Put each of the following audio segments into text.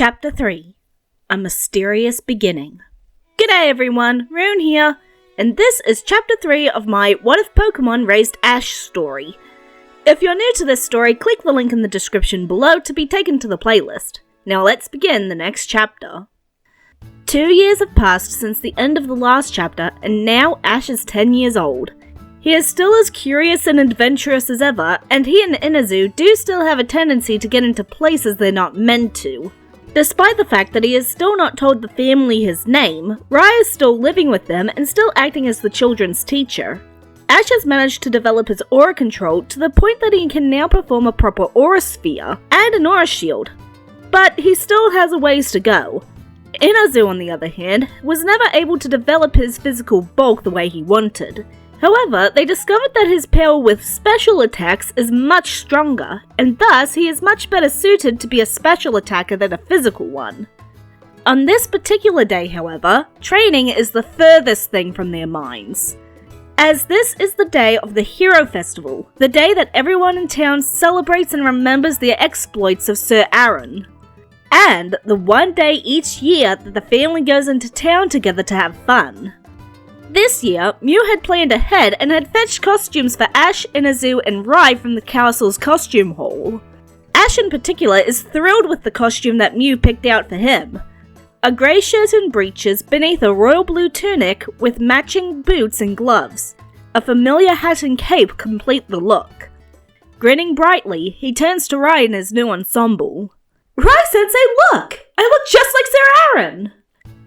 Chapter 3 A Mysterious Beginning. G'day everyone, Rune here, and this is Chapter 3 of my What If Pokemon Raised Ash story. If you're new to this story, click the link in the description below to be taken to the playlist. Now let's begin the next chapter. 2 years have passed since the end of the last chapter, and now Ash is 10 years old. He is still as curious and adventurous as ever, and he and Inazu do still have a tendency to get into places they're not meant to. Despite the fact that he has still not told the family his name, Rai is still living with them and still acting as the children's teacher. Ash has managed to develop his aura control to the point that he can now perform a proper aura sphere and an aura shield. But he still has a ways to go. Inazu, on the other hand, was never able to develop his physical bulk the way he wanted. However, they discovered that his power with special attacks is much stronger, and thus he is much better suited to be a special attacker than a physical one. On this particular day, however, training is the furthest thing from their minds, as this is the day of the Hero Festival, the day that everyone in town celebrates and remembers the exploits of Sir Aaron, and the one day each year that the family goes into town together to have fun. This year, Mew had planned ahead and had fetched costumes for Ash, Inazu, and Rai from the castle's costume hall. Ash in particular is thrilled with the costume that Mew picked out for him. A grey shirt and breeches beneath a royal blue tunic with matching boots and gloves. A familiar hat and cape complete the look. Grinning brightly, he turns to Rai in his new ensemble. Rai-sensei, look! I look just like Sir Aaron!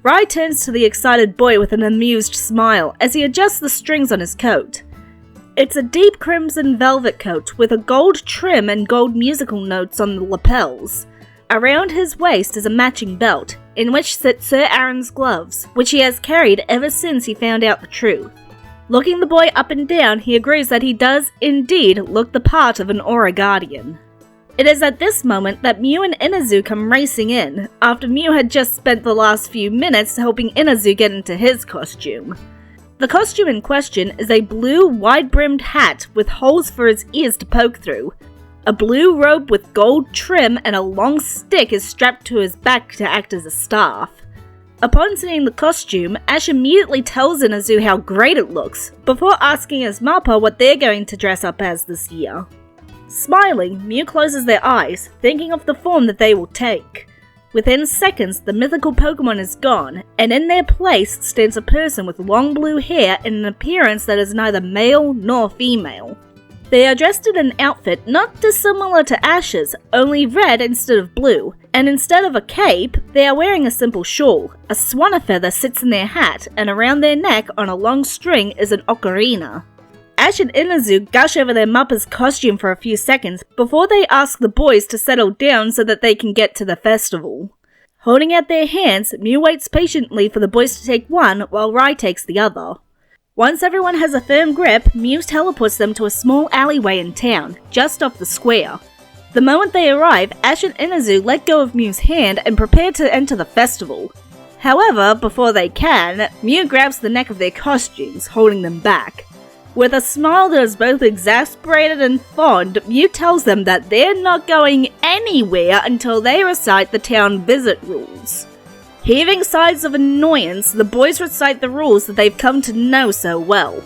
Rai turns to the excited boy with an amused smile as he adjusts the strings on his coat. It's a deep crimson velvet coat with a gold trim and gold musical notes on the lapels. Around his waist is a matching belt, in which sit Sir Aaron's gloves, which he has carried ever since he found out the truth. Looking the boy up and down, he agrees that he does indeed look the part of an Aura Guardian. It is at this moment that Mew and Inazu come racing in, after Mew had just spent the last few minutes helping Inazu get into his costume. The costume in question is a blue wide-brimmed hat with holes for his ears to poke through. A blue robe with gold trim and a long stick is strapped to his back to act as a staff. Upon seeing the costume, Ash immediately tells Inazu how great it looks, before asking his Mappa what they're going to dress up as this year. Smiling, Mew closes their eyes, thinking of the form that they will take. Within seconds, the mythical Pokemon is gone, and in their place stands a person with long blue hair and an appearance that is neither male nor female. They are dressed in an outfit not dissimilar to Ash's, only red instead of blue, and instead of a cape, they are wearing a simple shawl. A swanna feather sits in their hat, and around their neck on a long string is an ocarina. Ash and Inazu gush over their Mappa's costume for a few seconds before they ask the boys to settle down so that they can get to the festival. Holding out their hands, Mew waits patiently for the boys to take one while Rai takes the other. Once everyone has a firm grip, Mew teleports them to a small alleyway in town, just off the square. The moment they arrive, Ash and Inazu let go of Mew's hand and prepare to enter the festival. However, before they can, Mew grabs the neck of their costumes, holding them back. With a smile that is both exasperated and fond, Mew tells them that they're not going anywhere until they recite the town visit rules. Heaving sighs of annoyance, the boys recite the rules that they've come to know so well.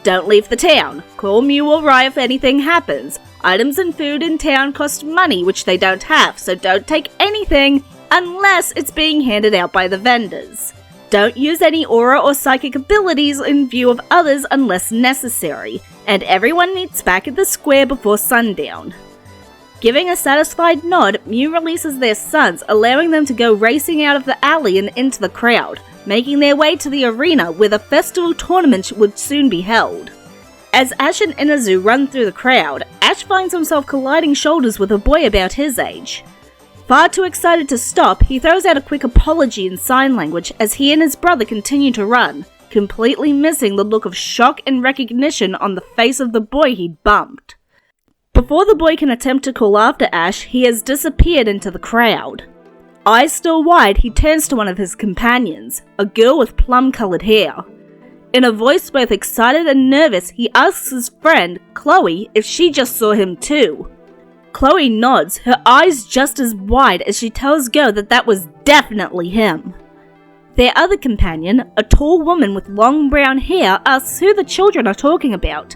Don't leave the town. Call Mew or Rai if anything happens. Items and food in town cost money, which they don't have, so don't take anything unless it's being handed out by the vendors. Don't use any aura or psychic abilities in view of others unless necessary, and everyone meets back at the square before sundown. Giving a satisfied nod, Mew releases their sons, allowing them to go racing out of the alley and into the crowd, making their way to the arena where the festival tournament would soon be held. As Ash and Inazu run through the crowd, Ash finds himself colliding shoulders with a boy about his age. Far too excited to stop, he throws out a quick apology in sign language as he and his brother continue to run, completely missing the look of shock and recognition on the face of the boy he'd bumped. Before the boy can attempt to call after Ash, he has disappeared into the crowd. Eyes still wide, he turns to one of his companions, a girl with plum-coloured hair. In a voice both excited and nervous, he asks his friend, Chloe, if she just saw him too. Chloe nods, her eyes just as wide as she tells Go that was definitely him. Their other companion, a tall woman with long brown hair, asks who the children are talking about,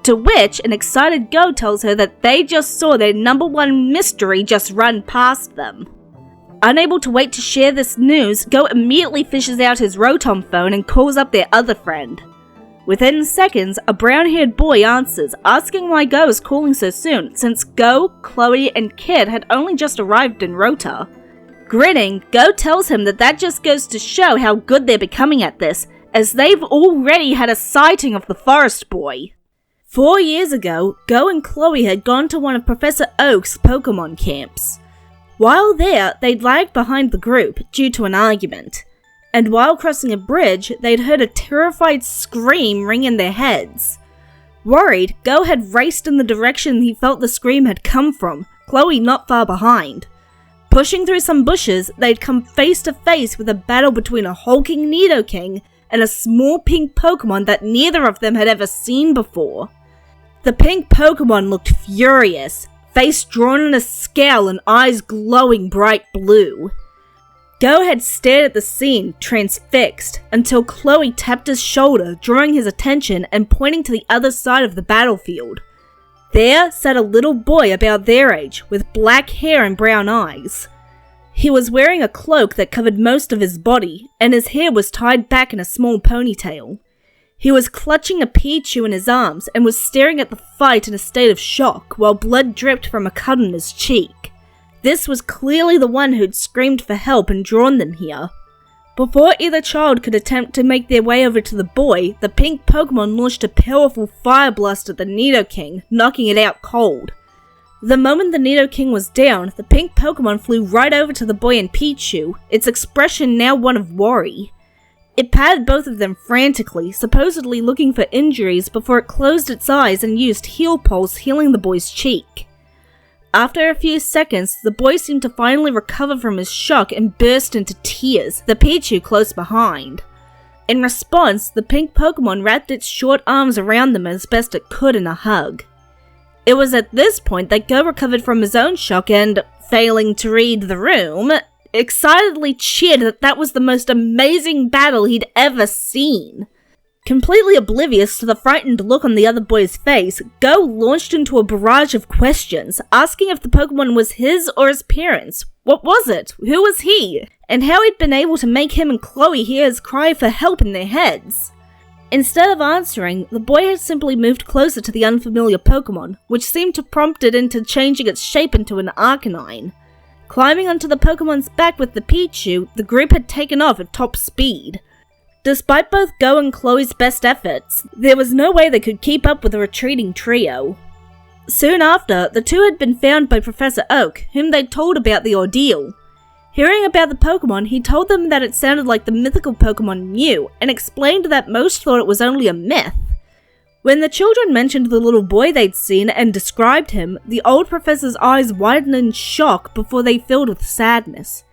to which an excited Go tells her that they just saw their number one mystery just run past them. Unable to wait to share this news, Go immediately fishes out his Rotom phone and calls up their other friend. Within seconds, a brown-haired boy answers, asking why Go is calling so soon, since Go, Chloe, and Kid had only just arrived in Rota. Grinning, Go tells him that just goes to show how good they're becoming at this, as they've already had a sighting of the forest boy. 4 years ago, Go and Chloe had gone to one of Professor Oak's Pokemon camps. While there, they'd lagged behind the group due to an argument. And while crossing a bridge, they'd heard a terrified scream ring in their heads. Worried, Go had raced in the direction he felt the scream had come from, Chloe not far behind. Pushing through some bushes, they'd come face to face with a battle between a hulking Nidoking and a small pink Pokemon that neither of them had ever seen before. The pink Pokemon looked furious, face drawn in a scowl and eyes glowing bright blue. Go had stared at the scene, transfixed, until Chloe tapped his shoulder, drawing his attention and pointing to the other side of the battlefield. There sat a little boy about their age, with black hair and brown eyes. He was wearing a cloak that covered most of his body, and his hair was tied back in a small ponytail. He was clutching a Pichu in his arms and was staring at the fight in a state of shock, while blood dripped from a cut on his cheek. This was clearly the one who'd screamed for help and drawn them here. Before either child could attempt to make their way over to the boy, the pink Pokemon launched a powerful fire blast at the Nidoking, knocking it out cold. The moment the Nidoking was down, the pink Pokemon flew right over to the boy and Pichu, its expression now one of worry. It patted both of them frantically, supposedly looking for injuries before it closed its eyes and used Heal Pulse, healing the boy's cheek. After a few seconds, the boy seemed to finally recover from his shock and burst into tears, the Pichu close behind. In response, the pink Pokemon wrapped its short arms around them as best it could in a hug. It was at this point that Go recovered from his own shock and, failing to read the room, excitedly cheered that was the most amazing battle he'd ever seen. Completely oblivious to the frightened look on the other boy's face, Go launched into a barrage of questions, asking if the Pokemon was his or his parents'. What was it? Who was he? And how he'd been able to make him and Chloe hear his cry for help in their heads. Instead of answering, the boy had simply moved closer to the unfamiliar Pokemon, which seemed to prompt it into changing its shape into an Arcanine. Climbing onto the Pokemon's back with the Pichu, the group had taken off at top speed. Despite both Go and Chloe's best efforts, there was no way they could keep up with the retreating trio. Soon after, the two had been found by Professor Oak, whom they'd told about the ordeal. Hearing about the Pokemon, he told them that it sounded like the mythical Pokemon Mew, and explained that most thought it was only a myth. When the children mentioned the little boy they'd seen and described him, the old professor's eyes widened in shock before they filled with sadness.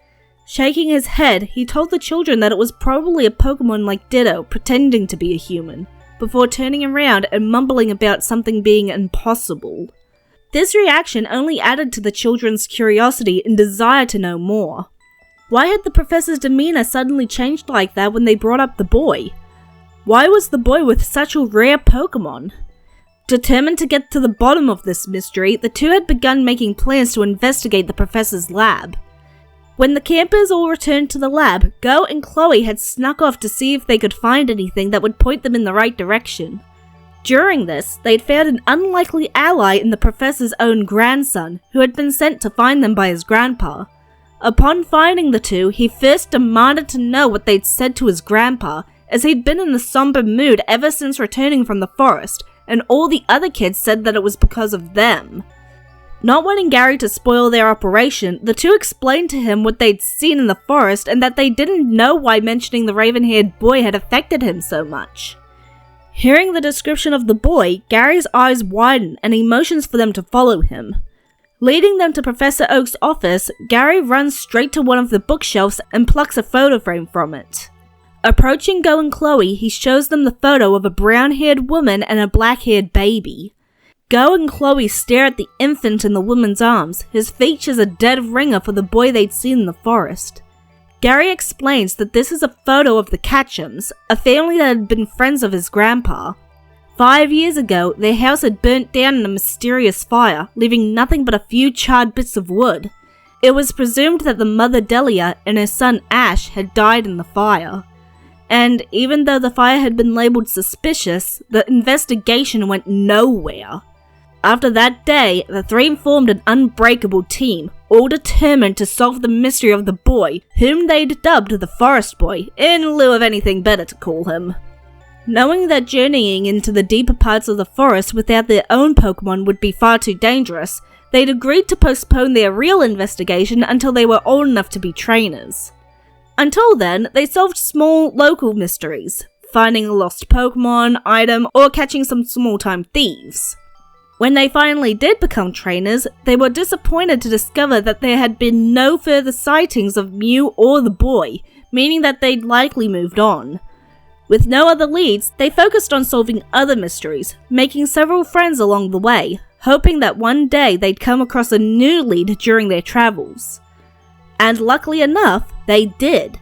Shaking his head, he told the children that it was probably a Pokemon like Ditto pretending to be a human, before turning around and mumbling about something being impossible. This reaction only added to the children's curiosity and desire to know more. Why had the professor's demeanor suddenly changed like that when they brought up the boy? Why was the boy with such a rare Pokemon? Determined to get to the bottom of this mystery, the two had begun making plans to investigate the professor's lab. When the campers all returned to the lab, Go and Chloe had snuck off to see if they could find anything that would point them in the right direction. During this, they'd found an unlikely ally in the professor's own grandson, who had been sent to find them by his grandpa. Upon finding the two, he first demanded to know what they'd said to his grandpa, as he'd been in a somber mood ever since returning from the forest, and all the other kids said that it was because of them. Not wanting Gary to spoil their operation, the two explained to him what they'd seen in the forest and that they didn't know why mentioning the raven-haired boy had affected him so much. Hearing the description of the boy, Gary's eyes widened and he motions for them to follow him. Leading them to Professor Oak's office, Gary runs straight to one of the bookshelves and plucks a photo frame from it. Approaching Go and Chloe, he shows them the photo of a brown-haired woman and a black-haired baby. Go and Chloe stare at the infant in the woman's arms, his features a dead ringer for the boy they'd seen in the forest. Gary explains that this is a photo of the Catchums, a family that had been friends of his grandpa. 5 years ago, their house had burnt down in a mysterious fire, leaving nothing but a few charred bits of wood. It was presumed that the mother Delia and her son Ash had died in the fire. And even though the fire had been labelled suspicious, the investigation went nowhere. After that day, the three formed an unbreakable team, all determined to solve the mystery of the boy, whom they'd dubbed the Forest Boy, in lieu of anything better to call him. Knowing that journeying into the deeper parts of the forest without their own Pokemon would be far too dangerous, they'd agreed to postpone their real investigation until they were old enough to be trainers. Until then, they solved small, local mysteries, finding a lost Pokemon, item, or catching some small-time thieves. When they finally did become trainers, they were disappointed to discover that there had been no further sightings of Mew or the boy, meaning that they'd likely moved on. With no other leads, they focused on solving other mysteries, making several friends along the way, hoping that one day they'd come across a new lead during their travels. And luckily enough, they did.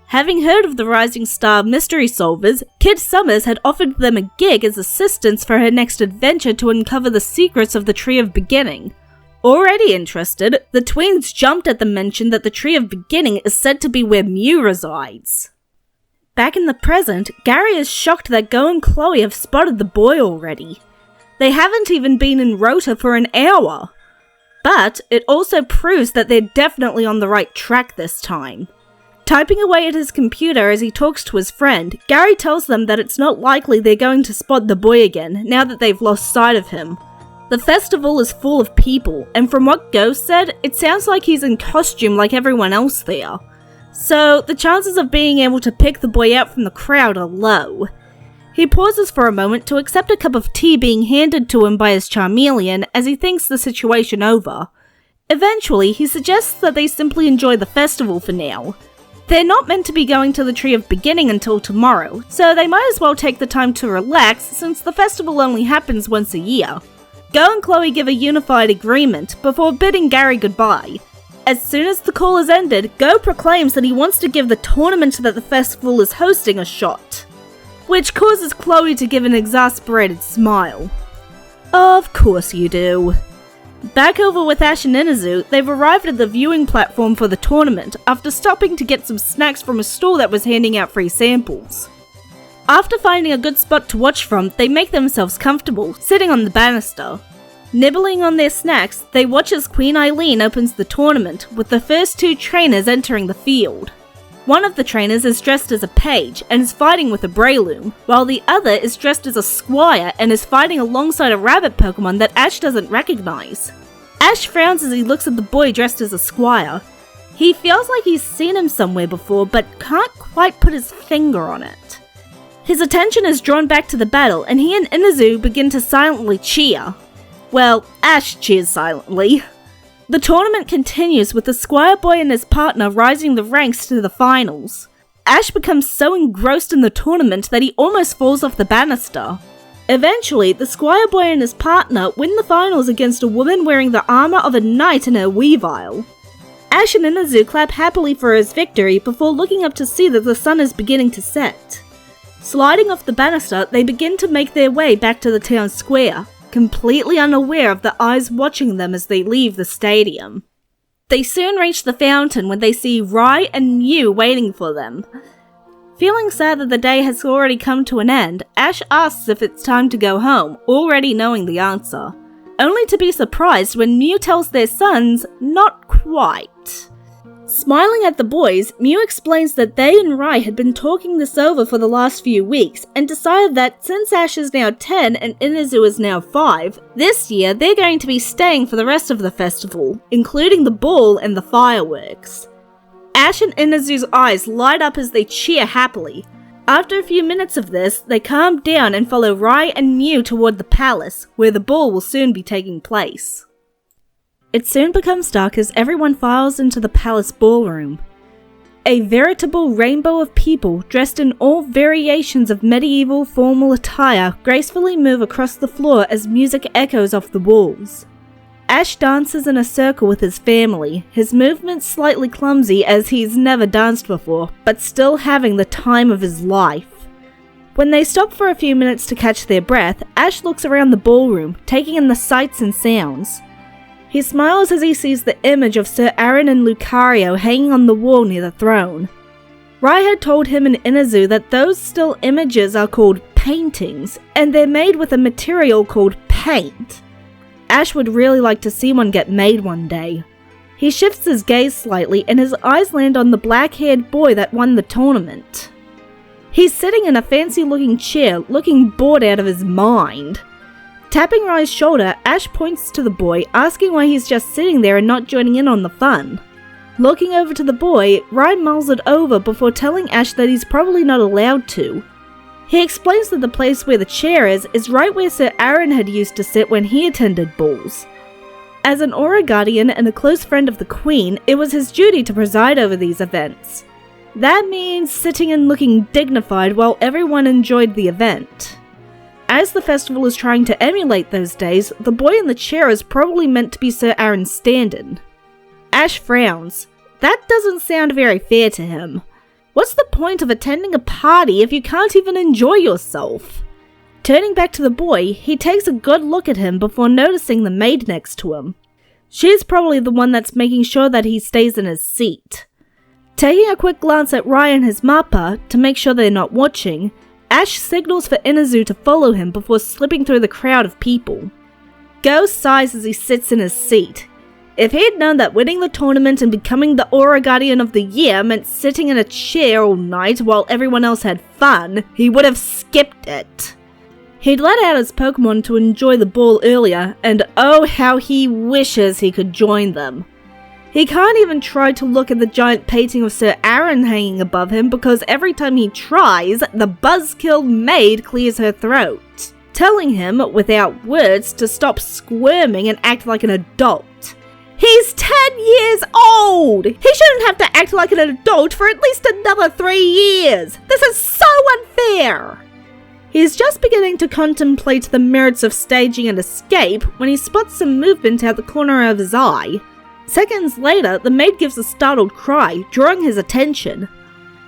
Having heard of the Rising Star mystery solvers, Kid Summers had offered them a gig as assistants for her next adventure to uncover the secrets of the Tree of Beginning. Already interested, the tweens jumped at the mention that the Tree of Beginning is said to be where Mew resides. Back in the present, Gary is shocked that Go and Chloe have spotted the boy already. They haven't even been in Rota for an hour. But it also proves that they're definitely on the right track this time. Typing away at his computer as he talks to his friend, Gary tells them that it's not likely they're going to spot the boy again now that they've lost sight of him. The festival is full of people, and from what Ghost said, it sounds like he's in costume like everyone else there. So the chances of being able to pick the boy out from the crowd are low. He pauses for a moment to accept a cup of tea being handed to him by his Charmeleon as he thinks the situation over. Eventually, he suggests that they simply enjoy the festival for now. They're not meant to be going to the Tree of Beginning until tomorrow, so they might as well take the time to relax since the festival only happens once a year. Go and Chloe give a unified agreement before bidding Gary goodbye. As soon as the call is ended, Go proclaims that he wants to give the tournament that the festival is hosting a shot, which causes Chloe to give an exasperated smile. Of course you do. Back over with Ash and Inazu, they've arrived at the viewing platform for the tournament after stopping to get some snacks from a store that was handing out free samples. After finding a good spot to watch from, they make themselves comfortable, sitting on the banister. Nibbling on their snacks, they watch as Queen Eileen opens the tournament, with the first two trainers entering the field. One of the trainers is dressed as a page and is fighting with a Breloom, while the other is dressed as a squire and is fighting alongside a rabbit Pokemon that Ash doesn't recognize. Ash frowns as he looks at the boy dressed as a squire. He feels like he's seen him somewhere before but can't quite put his finger on it. His attention is drawn back to the battle and he and Inazu begin to silently cheer. Well, Ash cheers silently. The tournament continues with the Squire Boy and his partner rising the ranks to the finals. Ash becomes so engrossed in the tournament that he almost falls off the banister. Eventually, the Squire Boy and his partner win the finals against a woman wearing the armor of a knight and her Weavile. Ash and Inazu clap happily for his victory before looking up to see that the sun is beginning to set. Sliding off the banister, they begin to make their way back to the town square, completely unaware of the eyes watching them as they leave the stadium. They soon reach the fountain when they see Rai and Mew waiting for them. Feeling sad that the day has already come to an end, Ash asks if it's time to go home, already knowing the answer. Only to be surprised when Mew tells their sons, not quite. Smiling at the boys, Mew explains that they and Rai had been talking this over for the last few weeks and decided that since Ash is now 10 and Inazu is now 5, this year they're going to be staying for the rest of the festival, including the ball and the fireworks. Ash and Inazu's eyes light up as they cheer happily. After a few minutes of this, they calm down and follow Rai and Mew toward the palace, where the ball will soon be taking place. It soon becomes dark as everyone files into the palace ballroom. A veritable rainbow of people dressed in all variations of medieval formal attire gracefully move across the floor as music echoes off the walls. Ash dances in a circle with his family, his movements slightly clumsy as he's never danced before, but still having the time of his life. When they stop for a few minutes to catch their breath, Ash looks around the ballroom, taking in the sights and sounds. He smiles as he sees the image of Sir Aaron and Lucario hanging on the wall near the throne. Rai had told him in Inazu that those still images are called paintings, and they're made with a material called paint. Ash would really like to see one get made one day. He shifts his gaze slightly and his eyes land on the black-haired boy that won the tournament. He's sitting in a fancy-looking chair, looking bored out of his mind. Tapping Rai's shoulder, Ash points to the boy, asking why he's just sitting there and not joining in on the fun. Looking over to the boy, Rai mulls it over before telling Ash that he's probably not allowed to. He explains that the place where the chair is right where Sir Aaron had used to sit when he attended balls. As an Aura Guardian and a close friend of the Queen, it was his duty to preside over these events. That means sitting and looking dignified while everyone enjoyed the event. As the festival is trying to emulate those days, the boy in the chair is probably meant to be Sir Aaron's stand-in. Ash frowns. That doesn't sound very fair to him. What's the point of attending a party if you can't even enjoy yourself? Turning back to the boy, he takes a good look at him before noticing the maid next to him. She's probably the one that's making sure that he stays in his seat. Taking a quick glance at Rai and his mappa to make sure they're not watching, Ash signals for Inazu to follow him before slipping through the crowd of people. Go sighs as he sits in his seat. If he'd known that winning the tournament and becoming the Aura Guardian of the Year meant sitting in a chair all night while everyone else had fun, he would have skipped it. He'd let out his Pokemon to enjoy the ball earlier, and oh how he wishes he could join them. He can't even try to look at the giant painting of Sir Aaron hanging above him because every time he tries, the buzzkill maid clears her throat, telling him, without words, to stop squirming and act like an adult. He's 10 years old! He shouldn't have to act like an adult for at least another 3 years! This is so unfair! He's just beginning to contemplate the merits of staging an escape when he spots some movement out the corner of his eye. Seconds later, the maid gives a startled cry, drawing his attention.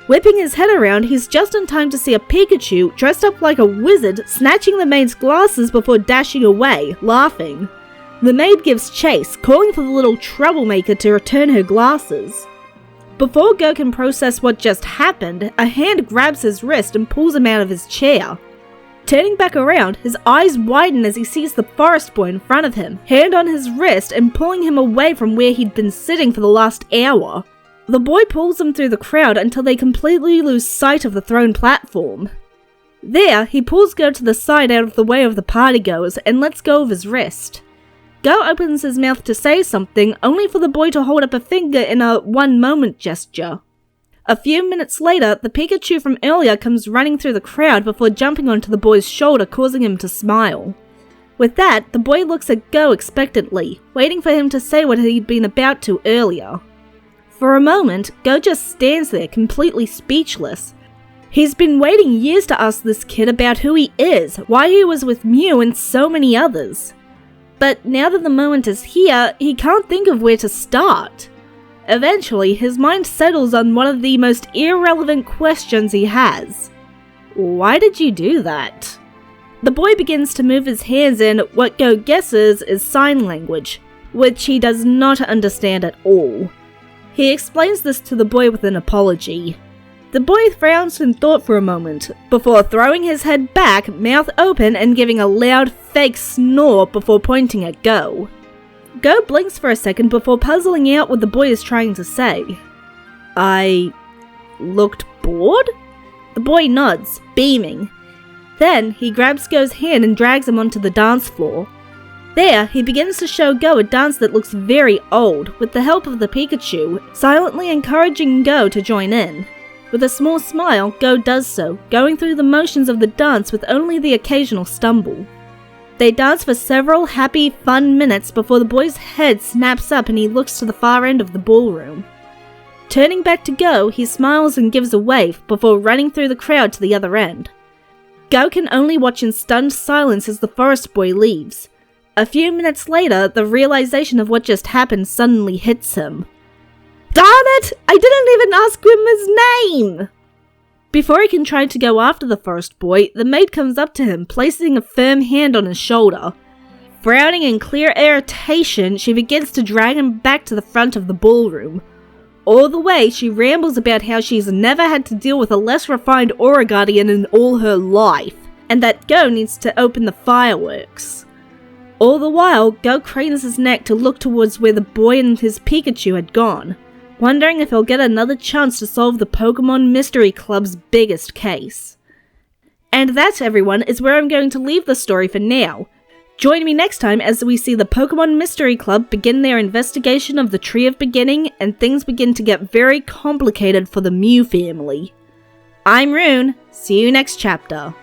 Whipping his head around, he's just in time to see a Pikachu dressed up like a wizard snatching the maid's glasses before dashing away, laughing. The maid gives chase, calling for the little troublemaker to return her glasses. Before Go can process what just happened, a hand grabs his wrist and pulls him out of his chair. Turning back around, his eyes widen as he sees the forest boy in front of him, hand on his wrist and pulling him away from where he'd been sitting for the last hour. The boy pulls him through the crowd until they completely lose sight of the throne platform. There, he pulls Go to the side out of the way of the partygoers and lets go of his wrist. Go opens his mouth to say something, only for the boy to hold up a finger in a one-moment gesture. A few minutes later, the Pikachu from earlier comes running through the crowd before jumping onto the boy's shoulder, causing him to smile. With that, the boy looks at Go expectantly, waiting for him to say what he'd been about to earlier. For a moment, Go just stands there, completely speechless. He's been waiting years to ask this kid about who he is, why he was with Mew and so many others. But now that the moment is here, he can't think of where to start. Eventually, his mind settles on one of the most irrelevant questions he has. Why did you do that? The boy begins to move his hands in what Go guesses is sign language, which he does not understand at all. He explains this to the boy with an apology. The boy frowns in thought for a moment, before throwing his head back, mouth open, and giving a loud, fake snore before pointing at Go. Go blinks for a second before puzzling out what the boy is trying to say. I looked bored? The boy nods, beaming. Then, he grabs Go's hand and drags him onto the dance floor. There, he begins to show Go a dance that looks very old, with the help of the Pikachu, silently encouraging Go to join in. With a small smile, Go does so, going through the motions of the dance with only the occasional stumble. They dance for several happy, fun minutes before the boy's head snaps up and he looks to the far end of the ballroom. Turning back to Go, he smiles and gives a wave before running through the crowd to the other end. Go can only watch in stunned silence as the forest boy leaves. A few minutes later, the realization of what just happened suddenly hits him. Darn it! I didn't even ask him his name! Before he can try to go after the forest boy, the maid comes up to him, placing a firm hand on his shoulder. Frowning in clear irritation, she begins to drag him back to the front of the ballroom. All the way, she rambles about how she's never had to deal with a less refined Aura Guardian in all her life, and that Go needs to open the fireworks. All the while, Go cranes his neck to look towards where the boy and his Pikachu had gone, wondering if he'll get another chance to solve the Pokemon Mystery Club's biggest case. And that, everyone, is where I'm going to leave the story for now. Join me next time as we see the Pokemon Mystery Club begin their investigation of the Tree of Beginning and things begin to get very complicated for the Mew family. I'm Rune, see you next chapter.